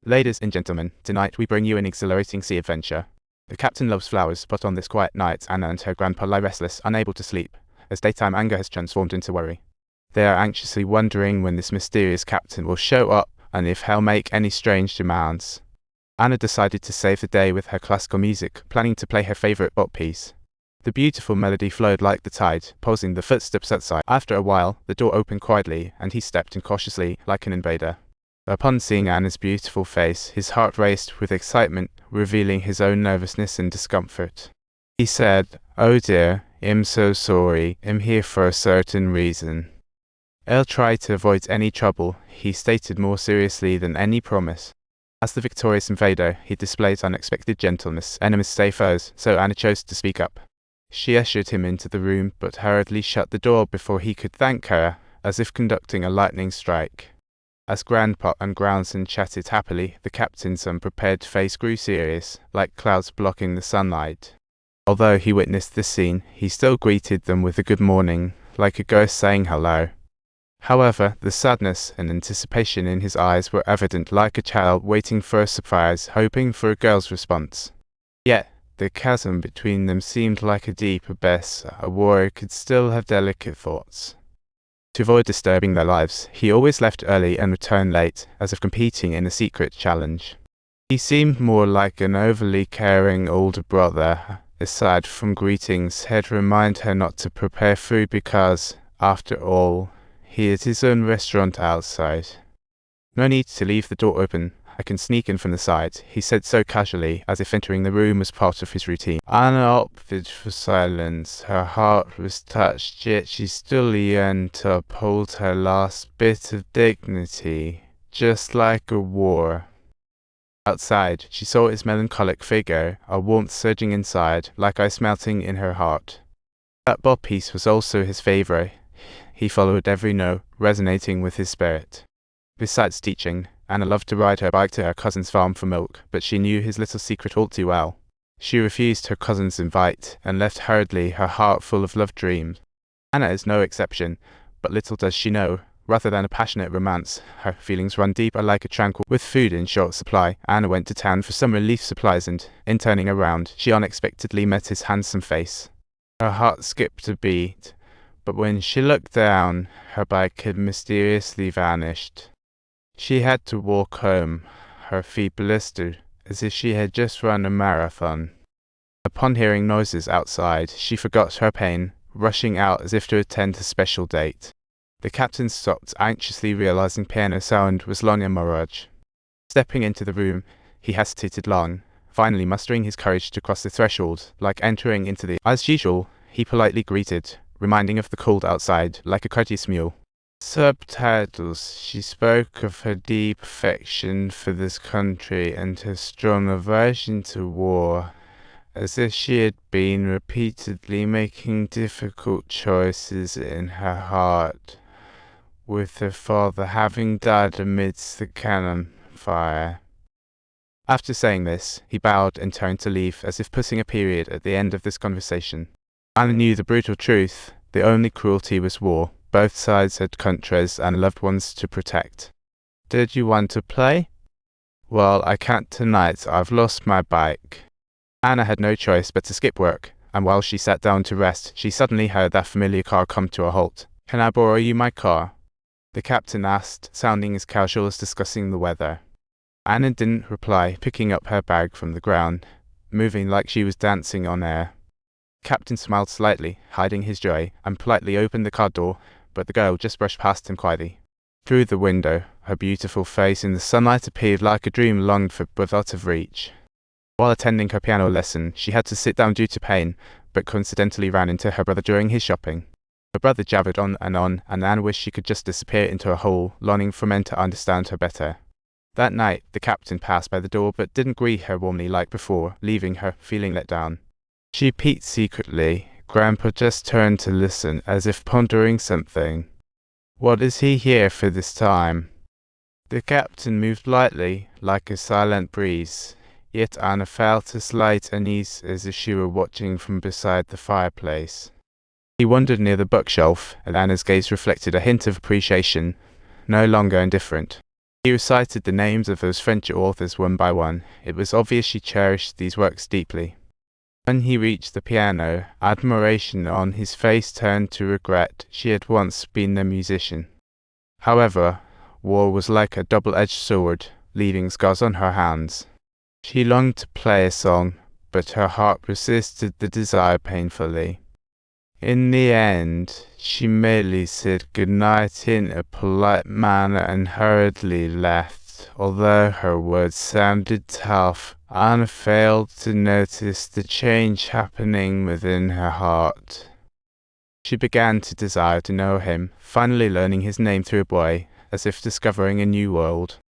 Ladies and gentlemen, tonight we bring you an exhilarating sea adventure. The captain loves flowers, but on this quiet night, Anna and her grandpa lie restless, unable to sleep, as daytime anger has transformed into worry. They are anxiously wondering when this mysterious captain will show up and if he'll make any strange demands. Anna decided to save the day with her classical music, planning to play her favorite bop piece. The beautiful melody flowed like the tide, pausing the footsteps outside. After a while, the door opened quietly, and he stepped in cautiously, like an invader. Upon seeing Anna's beautiful face, his heart raced with excitement, revealing his own nervousness and discomfort. He said, "Oh dear, I'm so sorry. I'm here for a certain reason." "I'll try to avoid any trouble," he stated more seriously than any promise. As the victorious invader, he displayed unexpected gentleness, enemies stay foes, so Anna chose to speak up. She ushered him into the room, but hurriedly shut the door before he could thank her, as if conducting a lightning strike. As Grandpa and Groundsman chatted happily, the captain's unprepared face grew serious, like clouds blocking the sunlight. Although he witnessed this scene, he still greeted them with a good morning, like a ghost saying hello. However, the sadness and anticipation in his eyes were evident, like a child waiting for a surprise, hoping for a girl's response. Yet, the chasm between them seemed like a deep abyss. A warrior could still have delicate thoughts. To avoid disturbing their lives, he always left early and returned late, as if competing in a secret challenge. He seemed more like an overly caring older brother. Aside from greetings, he'd remind her not to prepare food because, after all, he had his own restaurant outside. "No need to leave the door open. I can sneak in from the side," he said so casually, as if entering the room was part of his routine. Anna opted for silence. Her heart was touched, yet she still yearned to uphold her last bit of dignity, just like a war. Outside, she saw his melancholic figure, a warmth surging inside, like ice melting in her heart. That bop piece was also his favorite. He followed every note, resonating with his spirit. Besides teaching, Anna loved to ride her bike to her cousin's farm for milk, but she knew his little secret all too well. She refused her cousin's invite, and left hurriedly, her heart full of love dreams. Anna is no exception, but little does she know, rather than a passionate romance, her feelings run deeper like a tranquil. With food in short supply, Anna went to town for some relief supplies and, in turning around, she unexpectedly met his handsome face. Her heart skipped a beat, but when she looked down, her bike had mysteriously vanished. She had to walk home, her feet blistered, as if she had just run a marathon. Upon hearing noises outside, she forgot her pain, rushing out as if to attend a special date. The captain stopped, anxiously realizing piano sound was Lonya Moraj. Stepping into the room, he hesitated long, finally mustering his courage to cross the threshold, like entering into the... As usual, he politely greeted, reminding of the cold outside, like a courteous mule. Subtitles. She spoke of her deep affection for this country and her strong aversion to war, as if she had been repeatedly making difficult choices in her heart, with her father having died amidst the cannon fire. After saying this, he bowed and turned to leave, as if putting a period at the end of this conversation. Anna knew the brutal truth. The only cruelty was war. Both sides had countries and loved ones to protect. "Did you want to play?" "Well, I can't tonight. I've lost my bike." Anna had no choice but to skip work, and while she sat down to rest, she suddenly heard that familiar car come to a halt. "Can I borrow you my car?" the captain asked, sounding as casual as discussing the weather. Anna didn't reply, picking up her bag from the ground, moving like she was dancing on air. The captain smiled slightly, hiding his joy, and politely opened the car door, but the girl just brushed past him quietly. Through the window, her beautiful face in the sunlight appeared like a dream longed for but out of reach. While attending her piano lesson, she had to sit down due to pain, but coincidentally ran into her brother during his shopping. Her brother jabbered on, and Anne wished she could just disappear into a hole, longing for men to understand her better. That night, the captain passed by the door but didn't greet her warmly like before, leaving her feeling let down. She peeked secretly. Grandpa just turned to listen, as if pondering something. What is he here for this time? The captain moved lightly, like a silent breeze, yet Anna felt a slight unease as if she were watching from beside the fireplace. He wandered near the bookshelf, and Anna's gaze reflected a hint of appreciation, no longer indifferent. He recited the names of those French authors one by one. It was obvious she cherished these works deeply. When he reached the piano, admiration on his face turned to regret. She had once been a musician. However, war was like a double-edged sword, leaving scars on her hands. She longed to play a song, but her heart resisted the desire painfully. In the end, she merely said goodnight in a polite manner and hurriedly left. Although her words sounded tough, Anna failed to notice the change happening within her heart. She began to desire to know him, finally learning his name through a boy, as if discovering a new world.